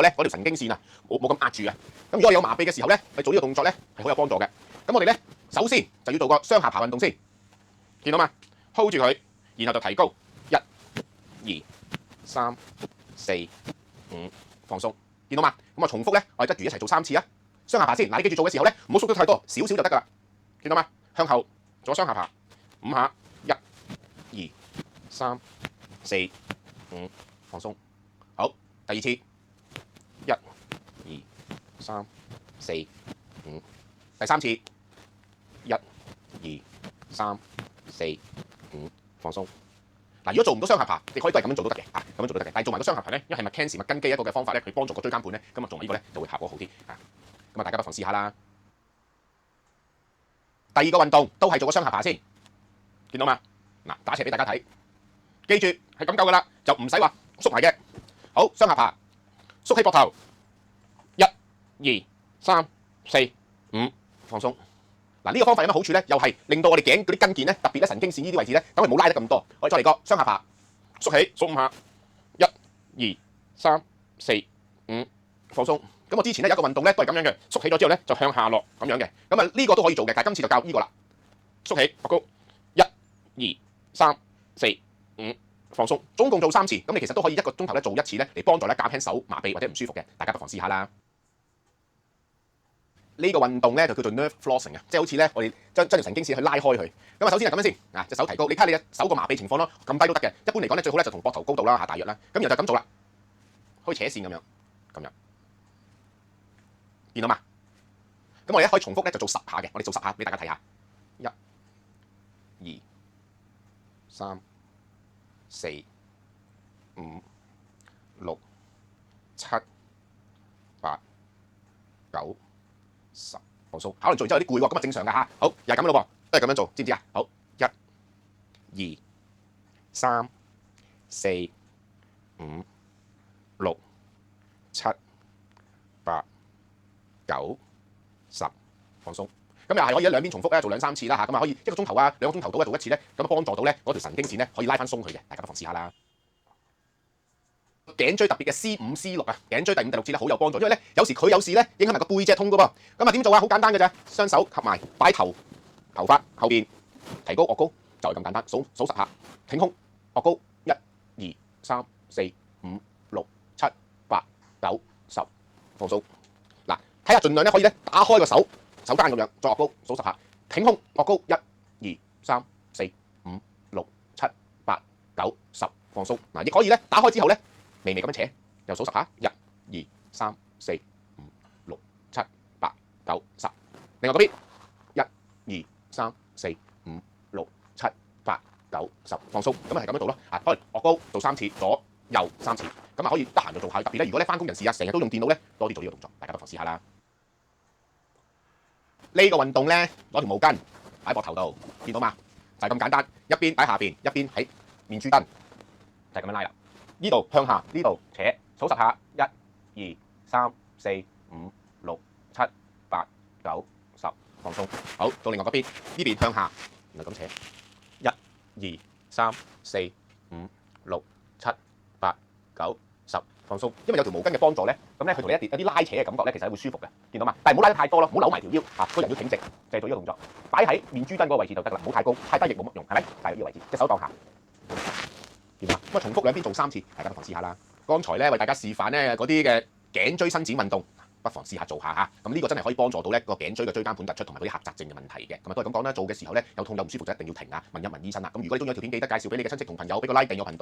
咧嗰條神經線啊冇咁壓住啊。咁如果你有麻痹嘅時候咧，你做呢個動作咧係好有幫助嘅。咁我哋咧首先就要做個雙下巴運動先，見到嘛 ？hold 住佢，然後就提高1、2、3、4、5，放鬆，見到嘛？咁我重複咧，我哋跟住一齊做3次啊。雙下巴先，嗱你記住做嘅時候咧，唔好縮得太多，少少就得㗎啦。見到嘛？向後做雙下巴5下，1、2、3、4、5，放鬆。好，第二次1、2、3、4、5，第三次1、2、3、4、5，放鬆。嗱，如果做唔到雙下巴，你可以都係咁樣做都得嘅，咁樣做都得嘅。但係做埋個雙下巴咧，因為係麥根基一個嘅方法咧，佢幫助個椎間盤咧，咁啊做埋呢個咧就會效果好啲啊。咁啊，大家不妨試下啦。第二個運動都係做個雙下巴先，見到嘛？嗱，打斜俾大家睇，記住係咁夠噶啦，就唔使話縮埋嘅。好，雙下巴，縮起膊頭，1、2、3、4、5，放鬆。嗱，呢個方法有乜好處咧？又係令到我哋頸嗰啲筋腱咧，特別咧神經線呢啲位置咧，等佢冇拉得咁多。我哋再嚟個雙下巴，縮起，數5下，1、2、3、4、5，放鬆。咁我之前咧有一個運動咧都係咁樣嘅，縮起咗之後咧就向下落咁樣嘅。咁啊呢個都可以做嘅，但係今次就教呢個啦。縮起，臥高，1、2、3、4、5，放鬆。總共做3次，咁你其實都可以1個鐘頭咧做1次咧，嚟幫助咧減輕手麻痹或者唔舒服嘅。大家不妨試下啦。呢個運動咧就叫做 nerve flossing 啊，即係好似咧我哋將條神經線去拉開佢。咁啊首先係咁樣先，啊隻手提高，你睇下你嘅手個麻痹情況咯，咁低都得嘅。一般嚟講咧最好咧就同膊頭高度啦，大約啦。咁然後就咁做啦，可以扯線咁樣，見到嘛？咁我哋可以重複咧就做10下嘅，我哋做10下俾大家睇下，1、2、3、4、5、6、7、8、9、10，放鬆。可能做完之後有啲攰喎，咁啊正常㗎嚇。好，又係咁咯喎，都係咁樣做，知唔知啊？好，1、2、3、4、5、6、7、8、9、10，放鬆。咁又係可以兩邊重複咧，做2、3次啦嚇。咁啊可以1個鐘頭啊，2個鐘頭到做一次咧，咁幫助到咧嗰條神經線咧可以拉翻鬆佢嘅。大家不妨試下啦。頸椎特別嘅 C5、C6啊，頸椎第5、第6節咧好有幫助，因為咧有時佢有事咧影響埋個背脊痛噶噃。咁啊點做啊？好簡單嘅啫，雙手合埋擺頭髮後邊，提高臥高，就係咁簡單。數10下，挺胸臥高，1、2、3、4、5、6、7、8、9、10，放鬆。嗱，睇下盡量咧可以咧打開個手間咁樣，再臥高，數10下，挺胸臥高，1、2、3、4、5、6、7、8、9、10，放鬆。嗱，亦可以咧打開之後咧。微微咁樣扯，又數10下，1、2、3、4、5、6、7、8、9、10。另外嗰邊1、2、3、4、5、6、7、8、9、10，放鬆。咁啊係咁樣做咯。啊，可能臥高做3次，左右3次。咁啊可以得閒就做下。特別咧，如果咧翻工人士啊，成日都用電腦咧，多啲做呢個動作。大家不妨試下啦。呢個運動咧，攞條毛巾擺膊頭度，見到嘛？就係咁簡單，一邊擺下邊，一邊喺面珠墩，就係咁樣拉啦。呢度向下，呢度扯，數10下，1、2、3、4、5、6、7、8、9、10，放鬆。好，到另外嗰邊，呢邊向下，然後咁扯，1、2、3、4、5、6、7、8、9、10，放鬆。因為有條毛巾嘅幫助咧，咁咧佢同你有啲拉扯嘅感覺咧，其實會舒服嘅，見到嘛？但係唔好拉得太多咯，唔好扭埋條腰嚇，個人要挺直，就係做呢個動作。擺喺面珠墩嗰個位置就得啦，唔好太高，太低亦冇乜用，係咪？就係呢個位置，隻手當下。咁啊，重複兩邊做3次，大家不妨試下啦。剛才咧為大家示範咧嗰啲嘅頸椎伸展運動，不妨試下做下嚇。咁呢個真係可以幫助到咧個頸椎嘅椎間盤突出同埋嗰啲狹窄症嘅問題嘅。咁啊都係咁講啦，做嘅時候咧有痛有唔舒服就一定要停啊，問一問醫生啦。咁如果你中意條片，記得介紹俾你嘅親戚同朋友，俾個 like 訂閱我頻道。